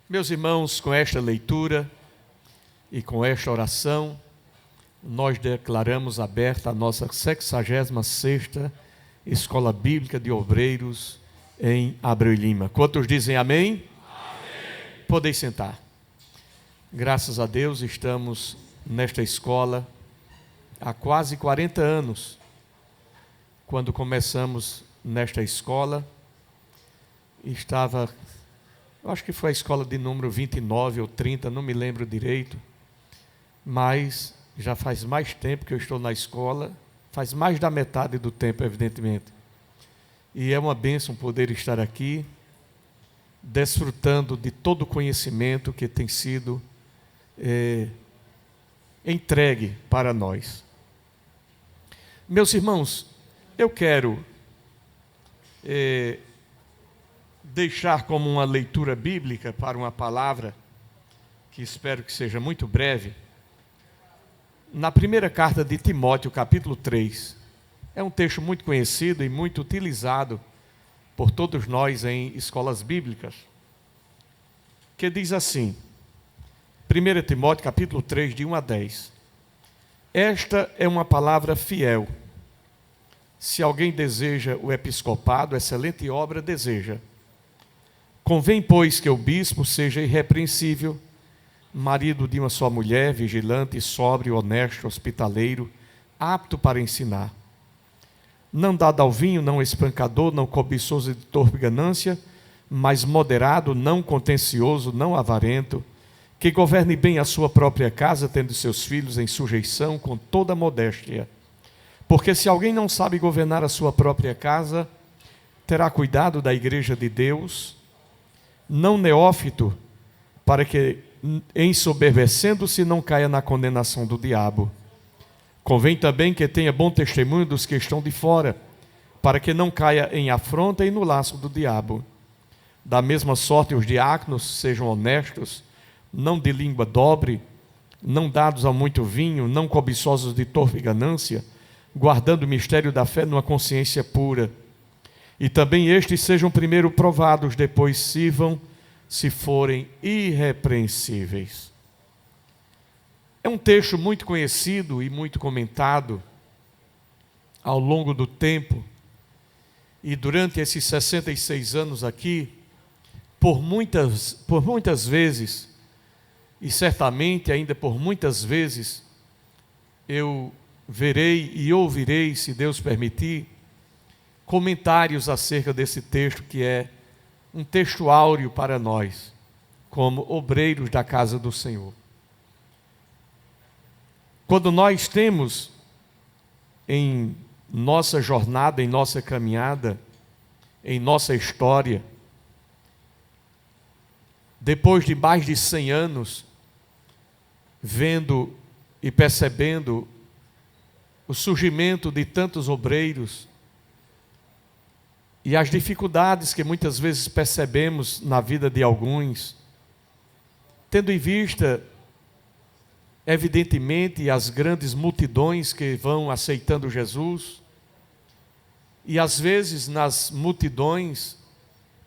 Meus irmãos, com esta leitura e com esta oração, nós declaramos aberta a nossa 66ª Escola Bíblica de Obreiros em Abreu e Lima. Quantos dizem amém? Amém. Podeis sentar. Graças a Deus estamos nesta escola há quase 40 anos. Quando começamos nesta escola, eu acho que foi a escola de número 29 ou 30, não me lembro direito, mas já faz mais tempo que eu estou na escola, faz mais da metade do tempo, evidentemente. E é uma bênção poder estar aqui, desfrutando de todo o conhecimento que tem sido entregue para nós. Meus irmãos, eu quero deixar como uma leitura bíblica para uma palavra que espero que seja muito breve. Na primeira carta de Timóteo, capítulo 3, é um texto muito conhecido e muito utilizado por todos nós em escolas bíblicas, que diz assim, 1 Timóteo, capítulo 3, de 1 a 10. Esta é uma palavra fiel. Se alguém deseja o episcopado, excelente obra deseja. Convém, pois, que o bispo seja irrepreensível, marido de uma só mulher, vigilante, sóbrio, honesto, hospitaleiro, apto para ensinar. Não dado ao vinho, não espancador, não cobiçoso de torpe ganância, mas moderado, não contencioso, não avarento, que governe bem a sua própria casa, tendo seus filhos em sujeição com toda modéstia. Porque se alguém não sabe governar a sua própria casa, terá cuidado da igreja de Deus, não neófito, para que, ensoberbecendo-se, não caia na condenação do diabo. Convém também que tenha bom testemunho dos que estão de fora, para que não caia em afronta e no laço do diabo. Da mesma sorte, os diáconos sejam honestos, não de língua dobre, não dados a muito vinho, não cobiçosos de torpe ganância, guardando o mistério da fé numa consciência pura. E também estes sejam primeiro provados, depois sirvam, se forem irrepreensíveis. É um texto muito conhecido e muito comentado ao longo do tempo, e durante esses 66 anos aqui, por muitas vezes, e certamente ainda por muitas vezes, eu verei e ouvirei, se Deus permitir, comentários acerca desse texto, que é um texto áureo para nós, como obreiros da casa do Senhor. Quando nós temos em nossa jornada, em nossa caminhada, em nossa história, depois de mais de 100 anos, vendo e percebendo o surgimento de tantos obreiros e as dificuldades que muitas vezes percebemos na vida de alguns, tendo em vista, evidentemente, as grandes multidões que vão aceitando Jesus, e às vezes nas multidões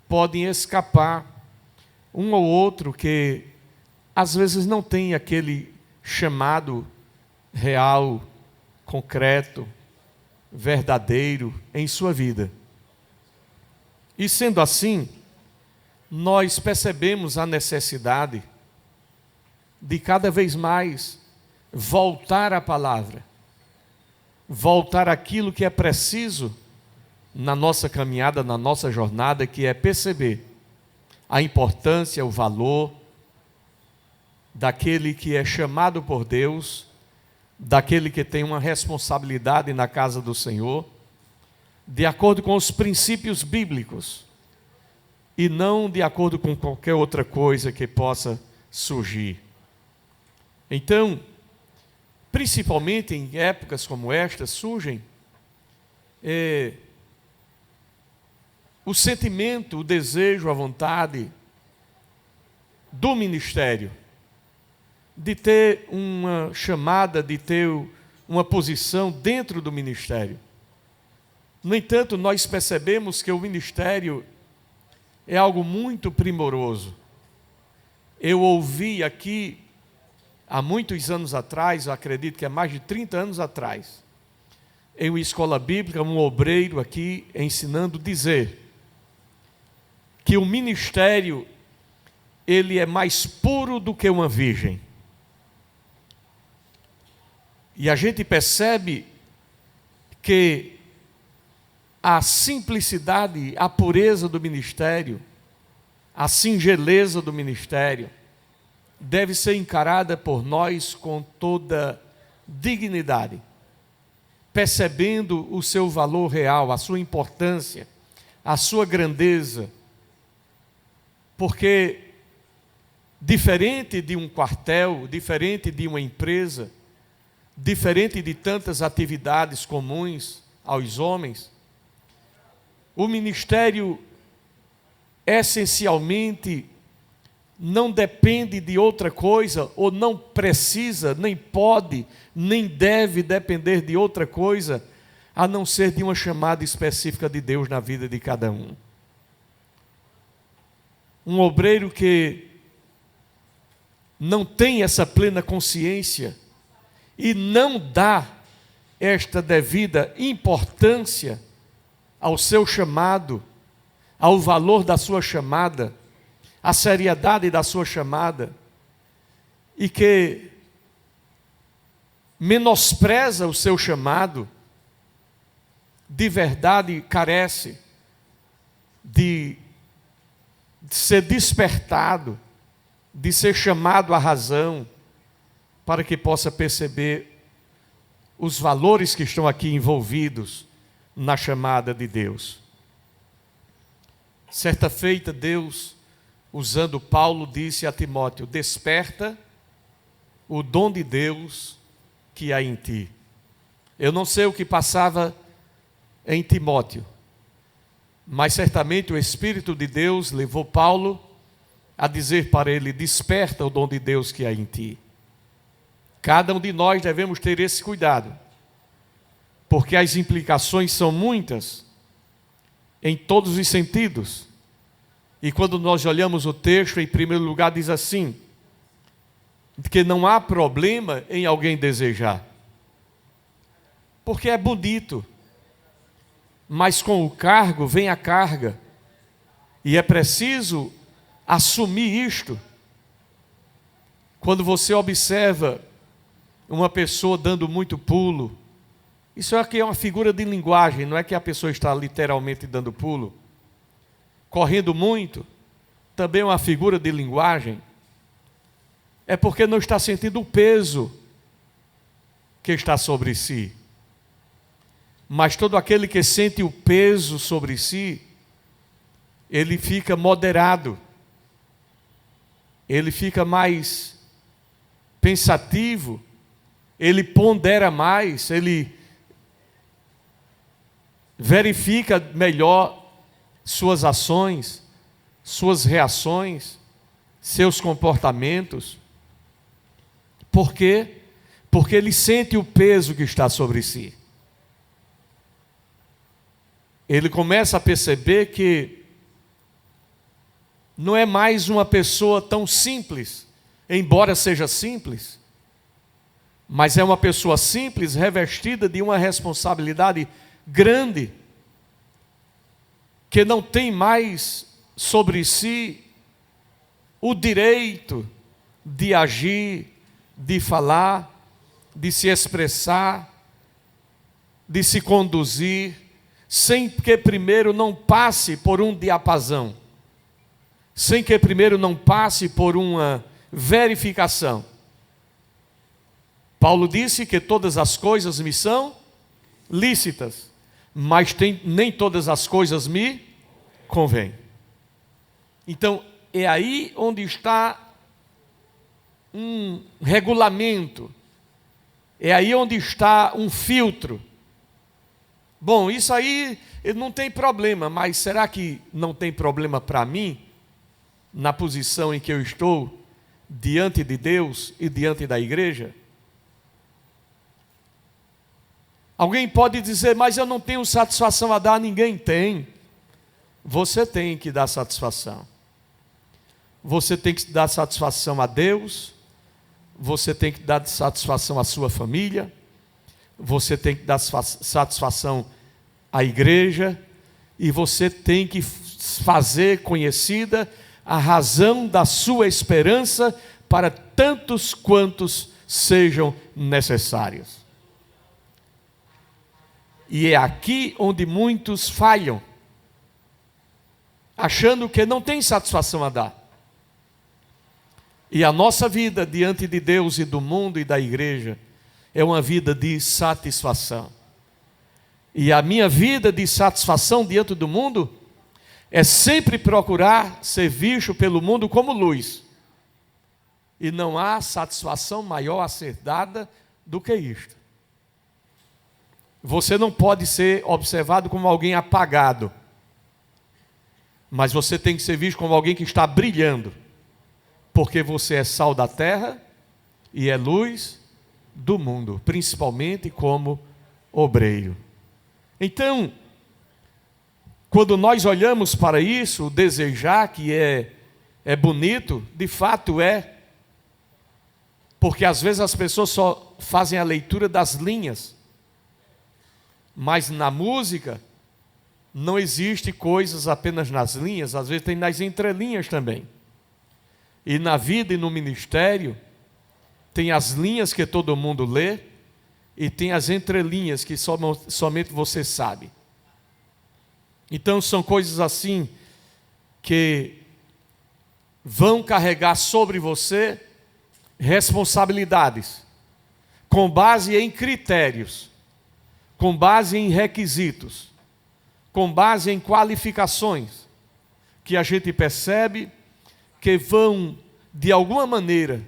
podem escapar um ou outro que às vezes não tem aquele chamado real, concreto, verdadeiro em sua vida. E sendo assim, nós percebemos a necessidade de cada vez mais voltar à palavra, voltar àquilo que é preciso na nossa caminhada, na nossa jornada, que é perceber a importância, o valor daquele que é chamado por Deus, daquele que tem uma responsabilidade na casa do Senhor, de acordo com os princípios bíblicos, e não de acordo com qualquer outra coisa que possa surgir. Então, principalmente em épocas como esta, surgem o sentimento, o desejo, a vontade do ministério, de ter uma chamada, de ter uma posição dentro do ministério. No entanto, nós percebemos que o ministério é algo muito primoroso, Eu ouvi aqui, há muitos anos atrás, eu acredito que há mais de 30 anos atrás, em uma escola bíblica, um obreiro aqui ensinando dizer que o ministério, ele é mais puro do que uma virgem. E a gente percebe que a simplicidade, a pureza do ministério, a singeleza do ministério, deve ser encarada por nós com toda dignidade, percebendo o seu valor real, a sua importância, a sua grandeza, porque diferente de um quartel, diferente de uma empresa, diferente de tantas atividades comuns aos homens, o ministério essencialmente não depende de outra coisa, ou não precisa, nem pode, nem deve depender de outra coisa, a não ser de uma chamada específica de Deus na vida de cada um. Um obreiro que não tem essa plena consciência e não dá esta devida importância ao seu chamado, ao valor da sua chamada, à seriedade da sua chamada, e que menospreza o seu chamado, de verdade carece de ser despertado, de ser chamado à razão, para que possa perceber os valores que estão aqui envolvidos na chamada de Deus. Certa feita, Deus, usando Paulo, disse a Timóteo: desperta o dom de Deus que há em ti. Eu não sei o que passava em Timóteo, mas certamente o Espírito de Deus levou Paulo a dizer para ele: desperta o dom de Deus que há em ti. Cada um de nós devemos ter esse cuidado, porque as implicações são muitas, em todos os sentidos. E quando nós olhamos o texto, em primeiro lugar diz assim, que não há problema em alguém desejar, porque é bonito, mas com o cargo vem a carga, e é preciso assumir isto. Quando você observa uma pessoa dando muito pulo, isso aqui é uma figura de linguagem, não é que a pessoa está literalmente dando pulo. Correndo muito, também é uma figura de linguagem. É porque não está sentindo o peso que está sobre si. Mas todo aquele que sente o peso sobre si, ele fica moderado, ele fica mais pensativo, ele pondera mais, ele verifica melhor suas ações, suas reações, seus comportamentos. Por quê? Porque ele sente o peso que está sobre si. Ele começa a perceber que não é mais uma pessoa tão simples, embora seja simples, mas é uma pessoa simples revestida de uma responsabilidade grande, que não tem mais sobre si o direito de agir, de falar, de se expressar, de se conduzir, sem que primeiro não passe por um diapasão, sem que primeiro não passe por uma verificação. Paulo disse que todas as coisas me são lícitas, mas nem todas as coisas me convêm. Então, é aí onde está um regulamento, é aí onde está um filtro. Bom, isso aí não tem problema, mas será que não tem problema para mim, na posição em que eu estou, diante de Deus e diante da igreja? Alguém pode dizer, mas eu não tenho satisfação a dar. Ninguém tem. Você tem que dar satisfação. você tem que dar satisfação a Deus, você tem que dar satisfação à sua família, você tem que dar satisfação à igreja, e você tem que fazer conhecida a razão da sua esperança para tantos quantos sejam necessários. E é aqui onde muitos falham, achando que não tem satisfação a dar. E a nossa vida diante de Deus e do mundo e da igreja é uma vida de satisfação. E a minha vida de satisfação diante do mundo é sempre procurar ser visto pelo mundo como luz. E não há satisfação maior a ser dada do que isto. Você não pode ser observado como alguém apagado, mas você tem que ser visto como alguém que está brilhando, porque você é sal da terra e é luz do mundo, principalmente como obreiro. Então, quando nós olhamos para isso, o desejar que é bonito, de fato é, porque às vezes as pessoas só fazem a leitura das linhas, mas na música não existe coisas apenas nas linhas, às vezes tem nas entrelinhas também. E na vida e no ministério, tem as linhas que todo mundo lê, e tem as entrelinhas que somente você sabe. Então são coisas assim que vão carregar sobre você responsabilidades, com base em critérios, com base em requisitos, com base em qualificações, que a gente percebe que vão, de alguma maneira,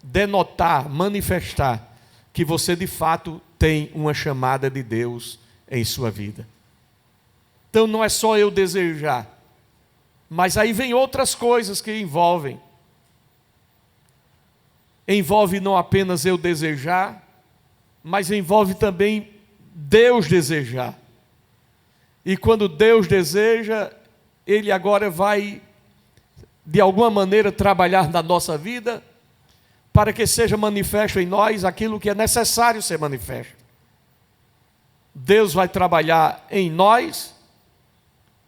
denotar, manifestar que você de fato tem uma chamada de Deus em sua vida. Então não é só eu desejar, mas aí vem outras coisas que envolvem. Envolve não apenas eu desejar, mas envolve também Deus desejar. E quando Deus deseja, Ele agora vai, de alguma maneira, trabalhar na nossa vida, para que seja manifesto em nós aquilo que é necessário ser manifesto. Deus vai trabalhar em nós,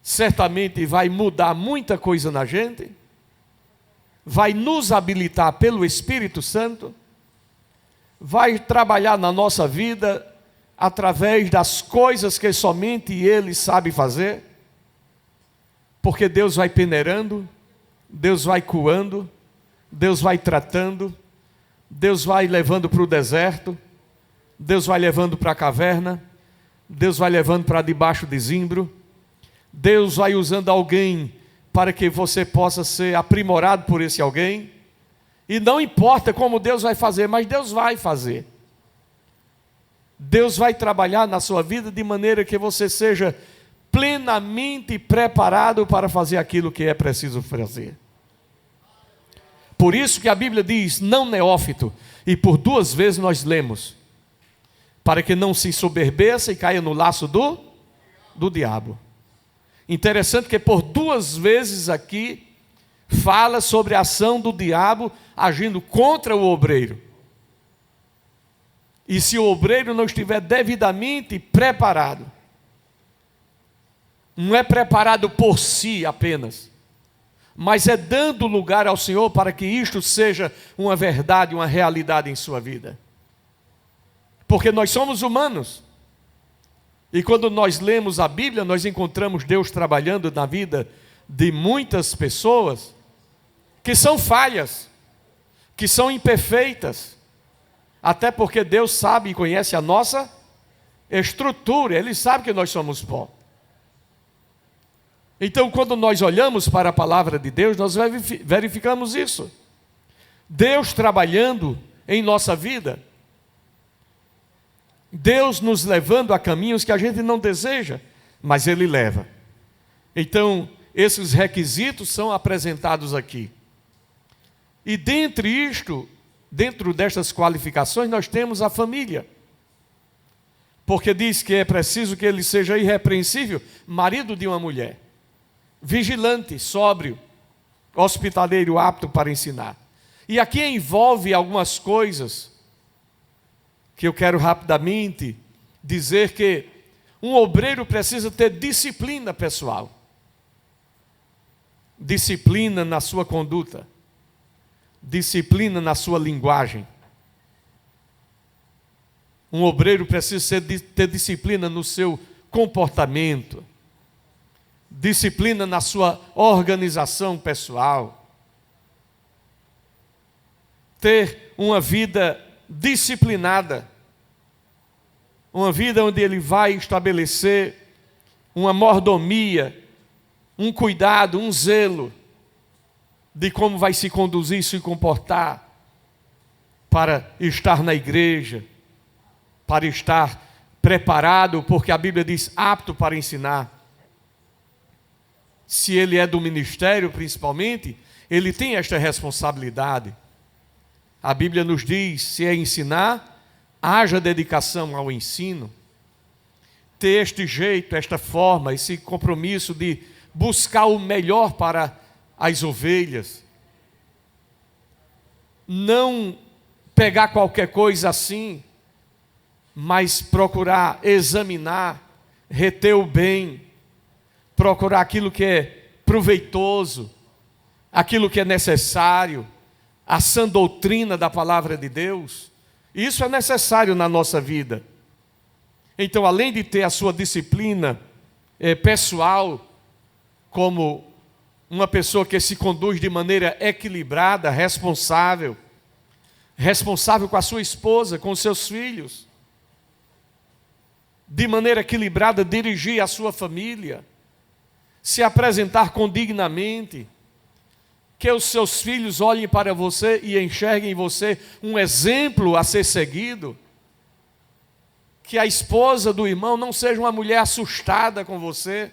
certamente vai mudar muita coisa na gente, vai nos habilitar pelo Espírito Santo, vai trabalhar na nossa vida através das coisas que somente Ele sabe fazer, porque Deus vai peneirando, Deus vai coando, Deus vai tratando, Deus vai levando para o deserto, Deus vai levando para a caverna, Deus vai levando para debaixo de zimbro, Deus vai usando alguém para que você possa ser aprimorado por esse alguém, e não importa como Deus vai fazer, mas Deus vai fazer. Deus vai trabalhar na sua vida de maneira que você seja plenamente preparado para fazer aquilo que é preciso fazer. Por isso que a Bíblia diz, não neófito, e por 2 vezes nós lemos, para que não se ensoberbeça e caia no laço do diabo. Interessante que por 2 vezes aqui, fala sobre a ação do diabo agindo contra o obreiro. E se o obreiro não estiver devidamente preparado, não é preparado por si apenas, mas é dando lugar ao Senhor para que isto seja uma verdade, uma realidade em sua vida. Porque nós somos humanos. E quando nós lemos a Bíblia, nós encontramos Deus trabalhando na vida de muitas pessoas que são falhas, que são imperfeitas, até porque Deus sabe e conhece a nossa estrutura, Ele sabe que nós somos pó. Então, quando nós olhamos para a palavra de Deus, nós verificamos isso. Deus trabalhando em nossa vida, Deus nos levando a caminhos que a gente não deseja, mas Ele leva. Então, esses requisitos são apresentados aqui. E dentro destas qualificações, nós temos a família. Porque diz que é preciso que ele seja irrepreensível, marido de uma mulher, vigilante, sóbrio, hospitaleiro apto para ensinar. E aqui envolve algumas coisas que eu quero rapidamente dizer que um obreiro precisa ter disciplina pessoal. Disciplina na sua conduta. Disciplina na sua linguagem. Um obreiro precisa ter disciplina no seu comportamento. Disciplina na sua organização pessoal. Ter uma vida disciplinada. Uma vida onde ele vai estabelecer uma mordomia, um cuidado, um zelo de como vai se conduzir, se comportar para estar na igreja, para estar preparado, porque a Bíblia diz apto para ensinar. Se ele é do ministério, principalmente, ele tem esta responsabilidade. A Bíblia nos diz, se é ensinar, haja dedicação ao ensino. Ter este jeito, esta forma, esse compromisso de buscar o melhor para as ovelhas. Não pegar qualquer coisa assim, mas procurar examinar, reter o bem, procurar aquilo que é proveitoso, aquilo que é necessário, a sã doutrina da palavra de Deus. Isso é necessário na nossa vida. Então, além de ter a sua disciplina pessoal, como uma pessoa que se conduz de maneira equilibrada, responsável com a sua esposa, com os seus filhos, de maneira equilibrada, dirigir a sua família, se apresentar condignamente, que os seus filhos olhem para você e enxerguem em você um exemplo a ser seguido, que a esposa do irmão não seja uma mulher assustada com você,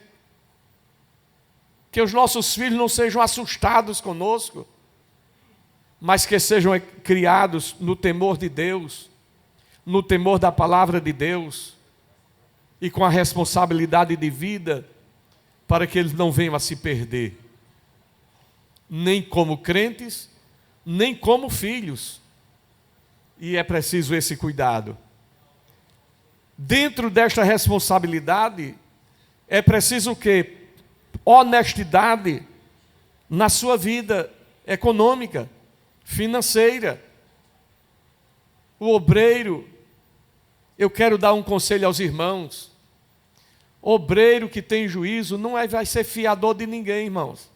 que os nossos filhos não sejam assustados conosco, mas que sejam criados no temor de Deus, no temor da palavra de Deus, e com a responsabilidade de vida, para que eles não venham a se perder, nem como crentes, nem como filhos. E é preciso esse cuidado. Dentro desta responsabilidade, é preciso o quê? Honestidade na sua vida econômica, financeira. O obreiro, eu quero dar um conselho aos irmãos. Obreiro que tem juízo não vai ser fiador de ninguém, irmãos.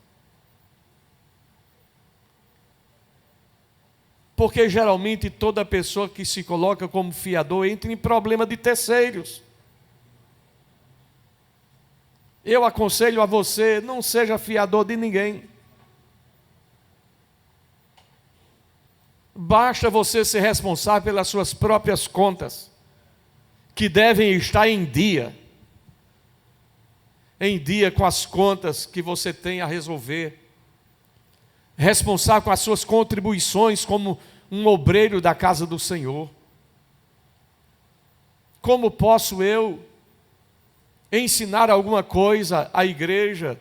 Porque geralmente toda pessoa que se coloca como fiador entra em problema de terceiros. Eu aconselho a você, não seja fiador de ninguém. Basta você ser responsável pelas suas próprias contas, que devem estar em dia com as contas que você tem a resolver. Responsável com as suas contribuições como um obreiro da casa do Senhor. Como posso eu ensinar alguma coisa à igreja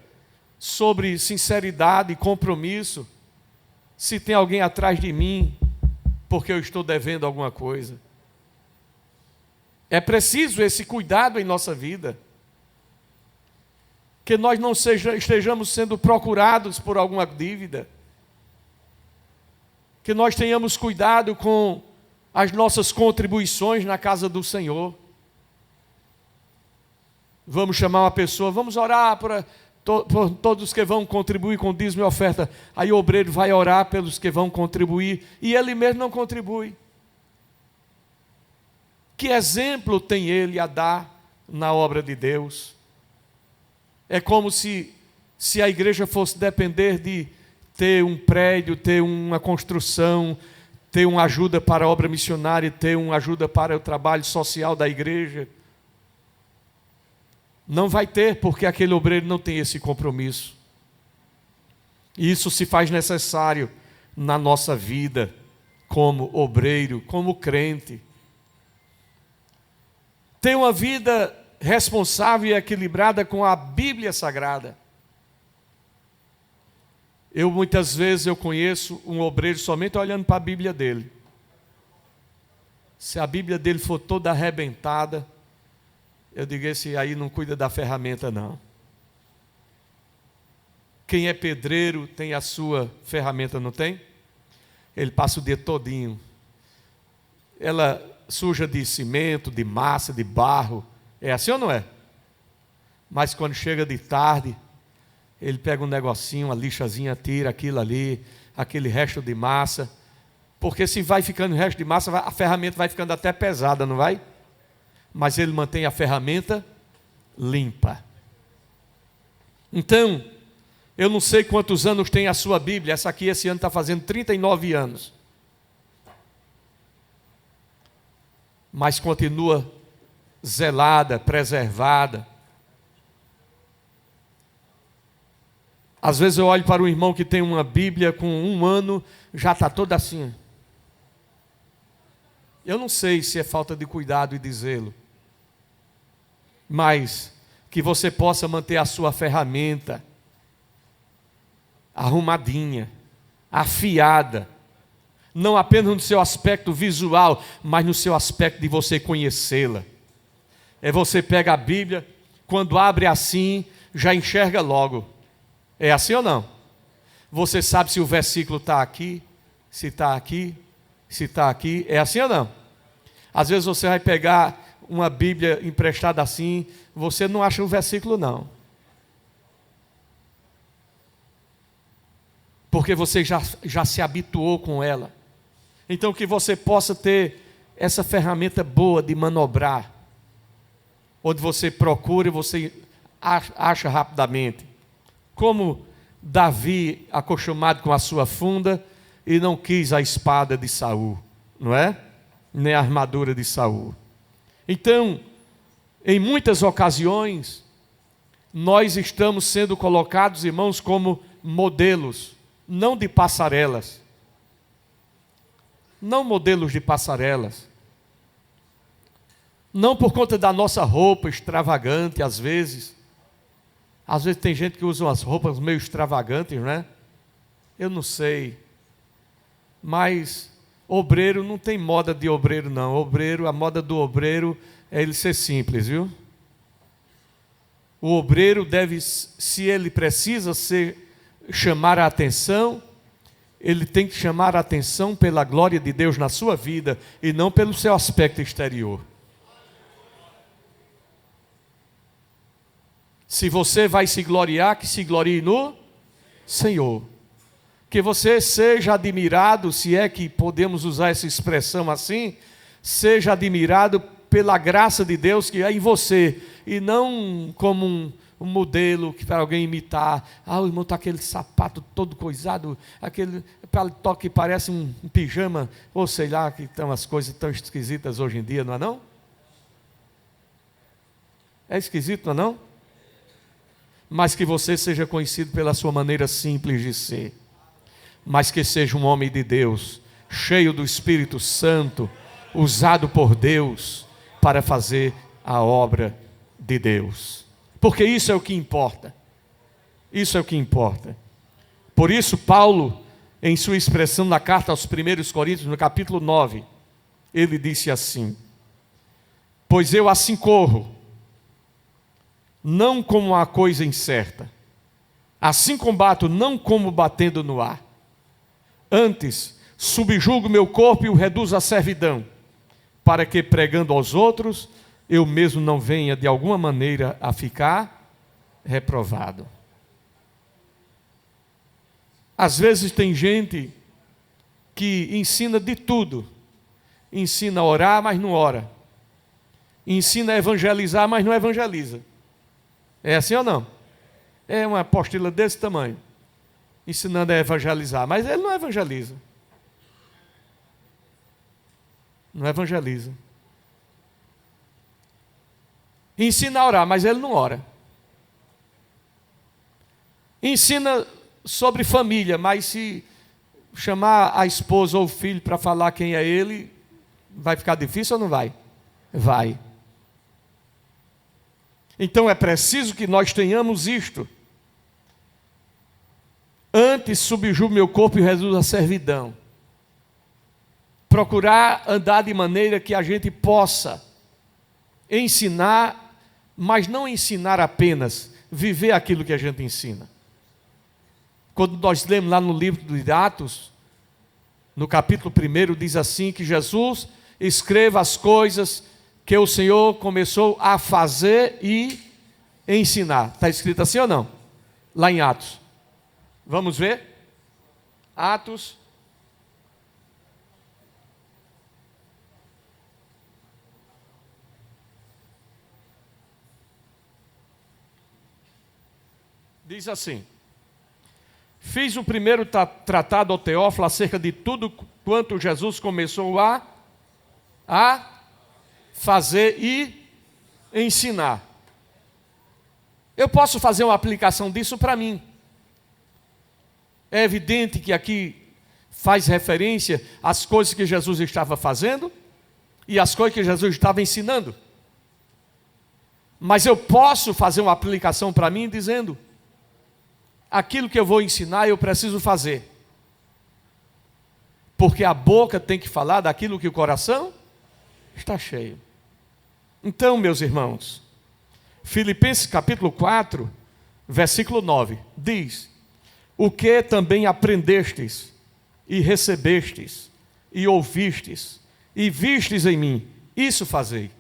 sobre sinceridade e compromisso, se tem alguém atrás de mim, porque eu estou devendo alguma coisa? É preciso esse cuidado em nossa vida, que nós não estejamos sendo procurados por alguma dívida, que nós tenhamos cuidado com as nossas contribuições na casa do Senhor. Vamos chamar uma pessoa, vamos orar por todos que vão contribuir com dízimo e oferta. Aí o obreiro vai orar pelos que vão contribuir e ele mesmo não contribui. Que exemplo tem ele a dar na obra de Deus? É como se a igreja fosse depender de ter um prédio, ter uma construção, ter uma ajuda para a obra missionária, ter uma ajuda para o trabalho social da igreja. Não vai ter, porque aquele obreiro não tem esse compromisso. E isso se faz necessário na nossa vida, como obreiro, como crente. Ter uma vida responsável e equilibrada com a Bíblia Sagrada. Muitas vezes eu conheço um obreiro somente olhando para a Bíblia dele. Se a Bíblia dele for toda arrebentada, eu digo, esse aí não cuida da ferramenta não. Quem é pedreiro tem a sua ferramenta, não tem? Ele passa o dia todinho. Ela suja de cimento, de massa, de barro. É assim ou não é? Mas quando chega de tarde, ele pega um negocinho, uma lixazinha, tira aquilo ali, aquele resto de massa. Porque se vai ficando resto de massa, a ferramenta vai ficando até pesada, não vai? Mas ele mantém a ferramenta limpa. Então, eu não sei quantos anos tem a sua Bíblia. Essa aqui esse ano está fazendo 39 anos. Mas continua zelada, preservada. Às vezes eu olho para um irmão que tem uma Bíblia com 1 ano, já está toda assim. Eu não sei se é falta de cuidado e de zelo, mas que você possa manter a sua ferramenta arrumadinha, afiada, não apenas no seu aspecto visual, mas no seu aspecto de você conhecê-la. É você pega a Bíblia, quando abre assim, já enxerga logo. É assim ou não? Você sabe se o versículo está aqui, se está aqui, se está aqui. É assim ou não? Às vezes você vai pegar uma Bíblia emprestada assim, você não acha o versículo não. Porque você já se habituou com ela. Então que você possa ter essa ferramenta boa de manobrar, onde você procura e você acha rapidamente. Como Davi, acostumado com a sua funda, e não quis a espada de Saul, não é? Nem a armadura de Saul. Então, em muitas ocasiões, nós estamos sendo colocados, irmãos, como modelos, não de passarelas. Não modelos de passarelas. Não por conta da nossa roupa extravagante, às vezes. Às vezes tem gente que usa umas roupas meio extravagantes, né? Eu não sei. Mas obreiro não tem moda de obreiro, não. A moda do obreiro é ele ser simples, viu? O obreiro deve, se ele precisa chamar a atenção, ele tem que chamar a atenção pela glória de Deus na sua vida e não pelo seu aspecto exterior. Se você vai se gloriar, que se glorie no Senhor. Que você seja admirado, se é que podemos usar essa expressão assim, seja admirado pela graça de Deus que é em você, e não como um modelo que para alguém imitar. O irmão está aquele sapato todo coisado, aquele paletó que parece um pijama, ou sei lá, que estão as coisas tão esquisitas hoje em dia, não é não? É esquisito, não é não? Mas que você seja conhecido pela sua maneira simples de ser, mas que seja um homem de Deus, cheio do Espírito Santo, usado por Deus para fazer a obra de Deus, porque isso é o que importa. Isso é o que importa. Por isso Paulo, em sua expressão na carta aos 1 Coríntios, no capítulo 9, ele disse assim: pois eu assim corro, não como uma coisa incerta, assim combato, não como batendo no ar. Antes, subjugo meu corpo e o reduzo à servidão, para que, pregando aos outros, eu mesmo não venha de alguma maneira a ficar reprovado. Às vezes tem gente que ensina de tudo, ensina a orar, mas não ora, ensina a evangelizar, mas não evangeliza. É assim ou não? É uma apostila desse tamanho, ensinando a evangelizar, mas ele não evangeliza. Não evangeliza. Ensina a orar, mas ele não ora. Ensina sobre família, mas se chamar a esposa ou o filho para falar quem é ele, vai ficar difícil ou não vai? Vai. Então é preciso que nós tenhamos isto. Antes antes subjugo meu corpo e reduzo a servidão. Procurar andar de maneira que a gente possa ensinar, mas não ensinar apenas, viver aquilo que a gente ensina. Quando nós lemos lá no livro de Atos, no capítulo 1, diz assim, que Jesus escreva as coisas que o Senhor começou a fazer e ensinar. Está escrito assim ou não? Lá em Atos. Vamos ver? Atos. Diz assim: fiz o primeiro tratado ao Teófilo acerca de tudo quanto Jesus começou a fazer e ensinar. Eu posso fazer uma aplicação disso para mim. É evidente que aqui faz referência às coisas que Jesus estava fazendo e às coisas que Jesus estava ensinando. Mas eu posso fazer uma aplicação para mim dizendo: aquilo que eu vou ensinar eu preciso fazer. Porque a boca tem que falar daquilo que o coração está cheio. Então, meus irmãos, Filipenses capítulo 4, versículo 9, diz: o que também aprendestes, e recebestes, e ouvistes, e vistes em mim, isso fazei.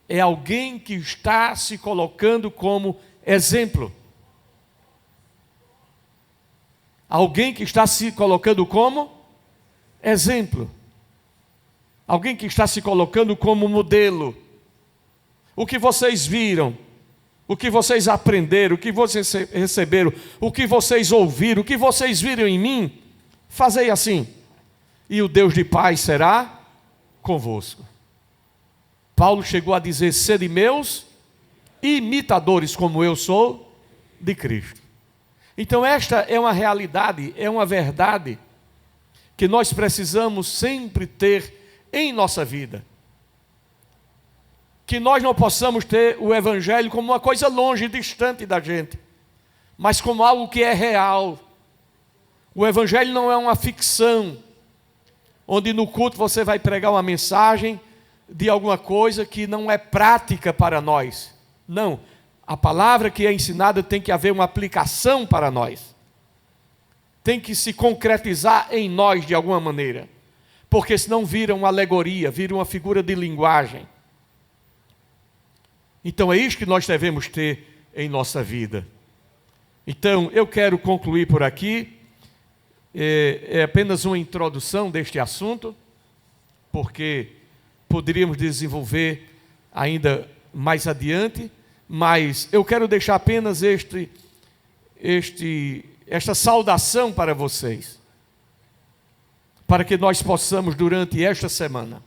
É alguém que está se colocando como exemplo. Alguém que está se colocando como exemplo. Alguém que está se colocando como modelo. O que vocês viram, o que vocês aprenderam, o que vocês receberam, o que vocês ouviram, o que vocês viram em mim, fazei assim, e o Deus de paz será convosco. Paulo chegou a dizer: sede meus imitadores, como eu sou de Cristo. Então esta é uma realidade, é uma verdade que nós precisamos sempre ter em nossa vida. Que nós não possamos ter o Evangelho como uma coisa longe, distante da gente, mas como algo que é real. O Evangelho não é uma ficção, onde no culto você vai pregar uma mensagem de alguma coisa que não é prática para nós. Não, a palavra que é ensinada tem que haver uma aplicação para nós. Tem que se concretizar em nós de alguma maneira, porque senão vira uma alegoria, vira uma figura de linguagem. Então é isso que nós devemos ter em nossa vida. Então eu quero concluir por aqui. É apenas uma introdução deste assunto, porque poderíamos desenvolver ainda mais adiante, mas eu quero deixar apenas esta saudação para vocês, para que nós possamos durante esta semana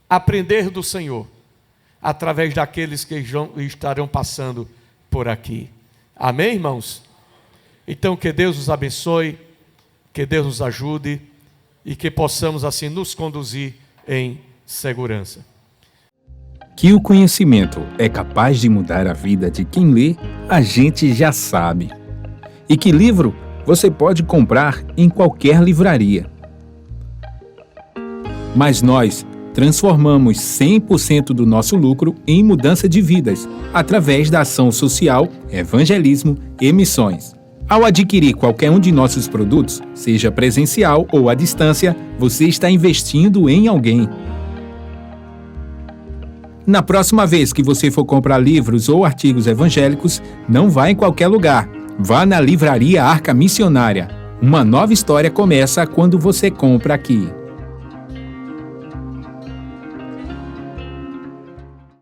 aprender do Senhor, através daqueles que estarão passando por aqui. Amém, irmãos? Então que Deus nos abençoe, que Deus nos ajude e que possamos assim nos conduzir em segurança. Que o conhecimento é capaz de mudar a vida de quem lê, a gente já sabe. E que livro você pode comprar em qualquer livraria. Mas nós transformamos 100% do nosso lucro em mudança de vidas, através da ação social, evangelismo e missões. Ao adquirir qualquer um de nossos produtos, seja presencial ou à distância, você está investindo em alguém. Na próxima vez que você for comprar livros ou artigos evangélicos, não vá em qualquer lugar. Vá na Livraria Arca Missionária. Uma nova história começa quando você compra aqui.